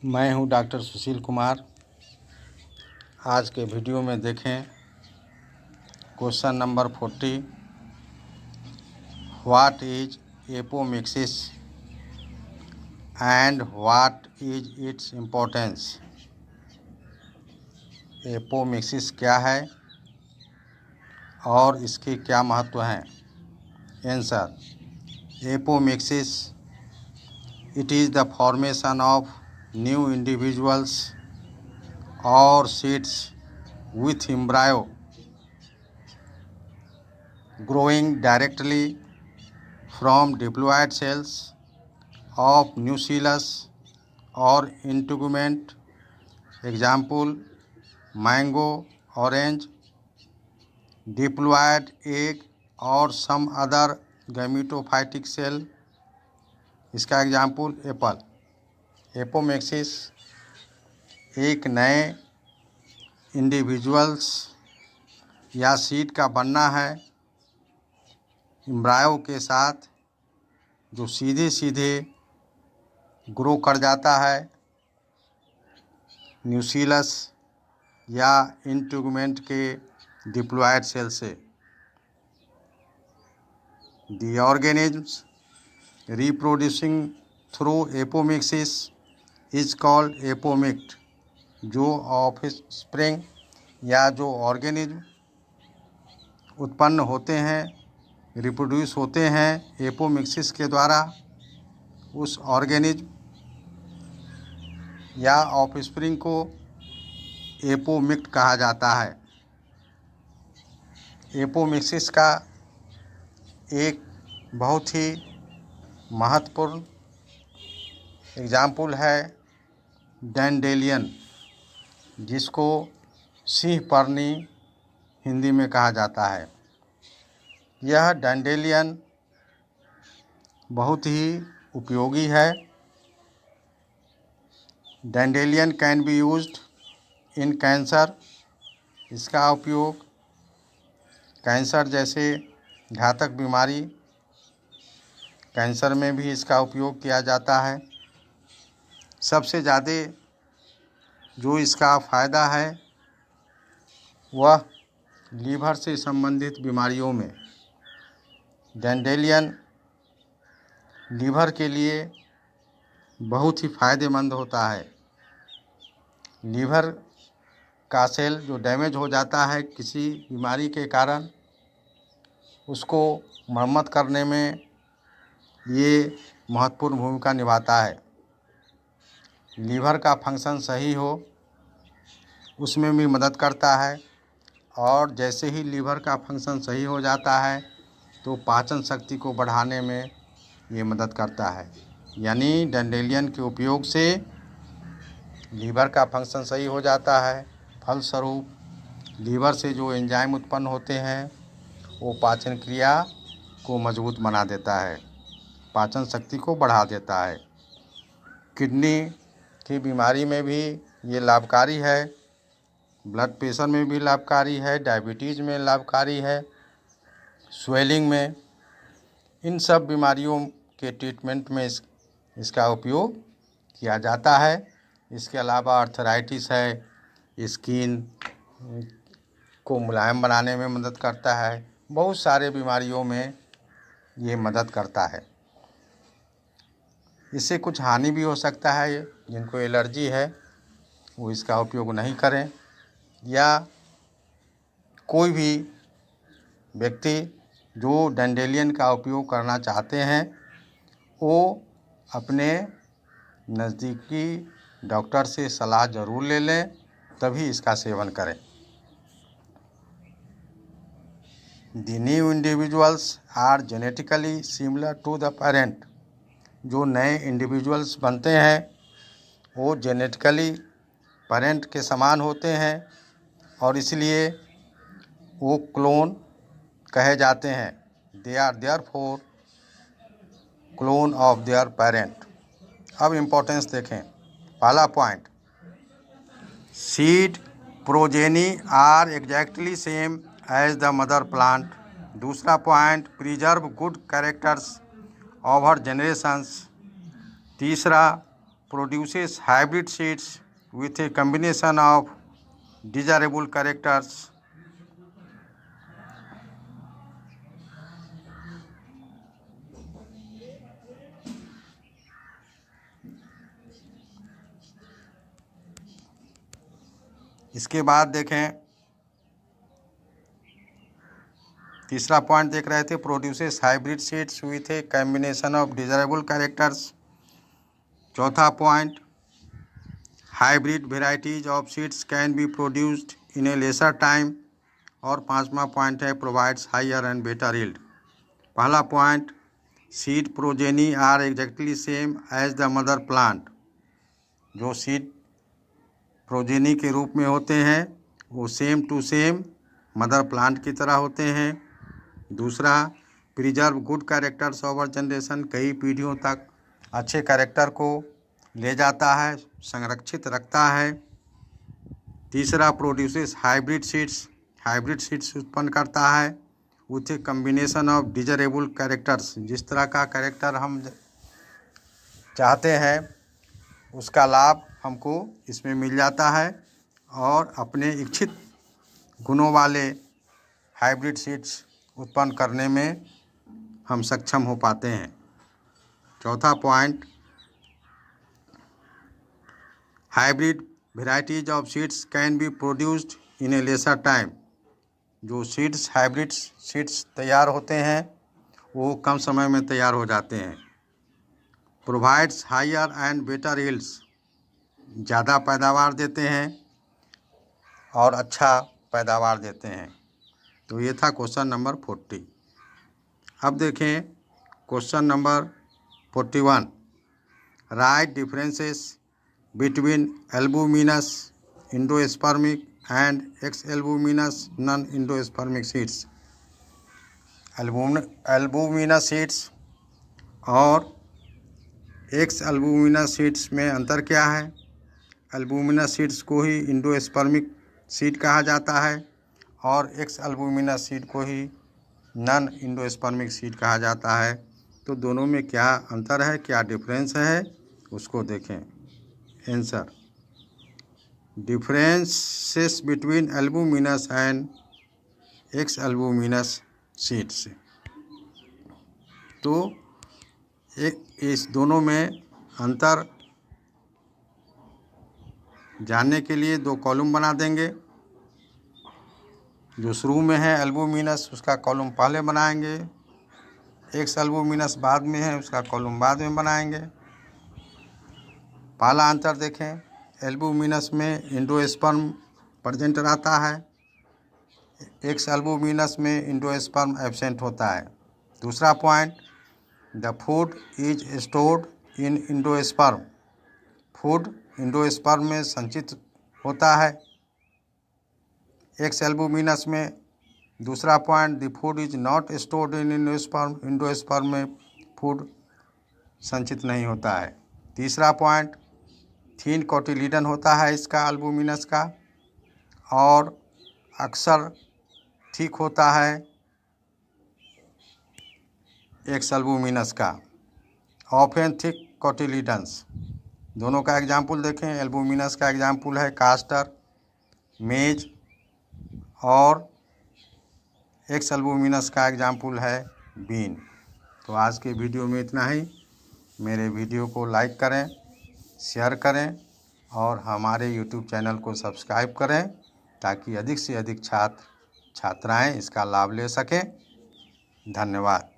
मैं हूं डॉक्टर सुशील कुमार। आज के वीडियो में देखें question number 40। What is apomixis and what is its importance. Apomixis क्या है और इसके क्या महत्व हैं। Answer: apomixis it is the formation of new individuals or seeds with embryo growing directly from diploid cells of nucellus or integument. Example: mango, orange, diploid egg or some other gametophytic cell. इसका example Apple. Apomixis एक नए individuals या seed का बनना है embryo के साथ, जो सीधे सीधे ग्रो कर जाता है न्यूसीलस या इंटीगुमेंट के डिप्लॉयड सेल से। The organisms reproducing through apomixis is called एपोमिक्ट। जो ऑफस्प्रिंग या जो ऑर्गेनिज्म उत्पन्न होते हैं, रिप्रोड्यूस होते हैं एपोमिक्सिस के द्वारा, उस ऑर्गेनिज्म या ऑफस्प्रिंग को एपोमिक्ट कहा जाता है। एपोमिक्सिस का एक बहुत ही महत्वपूर्ण एग्जाम्पल है डैंडेलियन, जिसको सिंह पर्णी हिंदी में कहा जाता है। यह डैंडेलियन बहुत ही उपयोगी है। Dandelion can be used in cancer. इसका उपयोग कैंसर जैसे घातक बीमारी, कैंसर में भी इसका उपयोग किया जाता है। सबसे ज़्यादा जो इसका फ़ायदा है वह लीवर से संबंधित बीमारियों में। डैंडेलियन लीवर के लिए बहुत ही फ़ायदेमंद होता है। लीवर का सेल जो डैमेज हो जाता है किसी बीमारी के कारण, उसको मरम्मत करने में ये महत्वपूर्ण भूमिका निभाता है। लीवर का फंक्शन सही हो उसमें भी मदद करता है, और जैसे ही लीवर का फंक्शन सही हो जाता है तो पाचन शक्ति को बढ़ाने में ये मदद करता है। यानी डैंडेलियन के उपयोग से लीवर का फंक्शन सही हो जाता है। फलस्वरूप लीवर से जो एंजाइम उत्पन्न होते हैं वो पाचन क्रिया को मजबूत बना देता है, पाचन शक्ति को बढ़ा देता है। किडनी की बीमारी में भी ये लाभकारी है, ब्लड प्रेशर में भी लाभकारी है, डायबिटीज़ में लाभकारी है, स्वेलिंग में, इन सब बीमारियों के ट्रीटमेंट में इसका उपयोग किया जाता है। इसके अलावा आर्थराइटिस है, स्किन को मुलायम बनाने में मदद करता है। बहुत सारे बीमारियों में ये मदद करता है। इससे कुछ हानि भी हो सकता है। जिनको एलर्जी है वो इसका उपयोग नहीं करें, या कोई भी व्यक्ति जो डैंडेलियन का उपयोग करना चाहते हैं वो अपने नज़दीकी डॉक्टर से सलाह ज़रूर ले लें, तभी इसका सेवन करें। The new individuals are genetically similar to the parent। जो नए इंडिविजुअल्स बनते हैं वो जेनेटिकली पेरेंट के समान होते हैं, और इसलिए वो क्लोन कहे जाते हैं। They are therefore clone of their parent. अब इम्पोर्टेंस देखें। पहला point, seed progeny are exactly same as the mother plant. दूसरा point, preserve good characters over generations. तीसरा, produces hybrid seeds with a combination of desirable characters. इसके बाद देखें, तीसरा point देख रहे थे, produces hybrid seeds with a combination of desirable characters. चौथा point, hybrid varieties of seeds can be produced in a lesser time. और पांचवा पॉइंट है, provides higher and better yield. पहला point, seed progeny are exactly same as the mother plant. जो seed progeny के रूप में होते हैं वो same to same mother plant की तरह होते हैं। दूसरा, preserve good characters over generation. कई पीढ़ियों तक अच्छे कैरेक्टर को ले जाता है, संरक्षित रखता है। तीसरा, produces hybrid seeds. Hybrid seeds उत्पन्न करता है with A combination of desirable characters. जिस तरह का कैरेक्टर हम चाहते हैं उसका लाभ हमको इसमें मिल जाता है और अपने इच्छित गुणों वाले हाइब्रिड सीड्स उत्पन्न करने में हम सक्षम हो पाते हैं। चौथा point, hybrid varieties of seeds can be produced in a lesser time. जो सीड्स हाइब्रिड सीड्स तैयार होते हैं वो कम समय में तैयार हो जाते हैं। Provides higher and better yields. ज़्यादा पैदावार देते हैं और अच्छा पैदावार देते हैं। तो ये था क्वेश्चन नंबर 40। अब देखें question number 41। Right differences between albuminous endospermic and x albuminous non endospermic seeds. Albuminous seeds और एक्स एल्बुमिनस सीड्स में अंतर क्या है? एल्बुमिनस सीड्स को ही इंडोस्पर्मिक सीड कहा जाता है और एक्स एल्बुमिनस सीड को ही नॉन इंडोस्पर्मिक सीड कहा जाता है। तो दोनों में क्या अंतर है, क्या डिफरेंस है, उसको देखें। Answer, differences between albuminous and x albuminous seeds. तो इस दोनों में अंतर जानने के लिए दो कॉलम बना देंगे। जो शुरू में है एल्बुमिनस उसका कॉलम पहले बनाएंगे, एक्स एल्बुमिनस बाद में है उसका कॉलम बाद में बनाएंगे। पहला अंतर देखें, एल्बुमिनस में इंडोस्पर्म प्रेजेंट रहता है, एक्स एल्बुमिनस में इंडोस्पर्म एब्सेंट होता है। दूसरा point, the food is stored in endosperm. Food endosperm में संचित होता है, एक्स एल्बुमिनस में। दूसरा point, the food is not stored in endosperm. Endosperm में फूड संचित नहीं होता है। तीसरा पॉइंट, थीन कोटिलीडन होता है इसका एल्बुमिनस का और अक्सर ठीक होता है एक्स एल्बुमिनस का। Often thick cotyledons. दोनों का एग्जाम्पल देखें। एल्बुमिनस का एग्जाम्पल है कास्टर, मेज और एक्स एल्बुमिनस का एग्जाम्पल है बीन। तो आज के वीडियो में इतना ही। मेरे वीडियो को लाइक करें, शेयर करें और हमारे यूट्यूब चैनल को सब्सक्राइब करें ताकि अधिक से अधिक छात्र छात्राएं इसका लाभ ले सकें। धन्यवाद।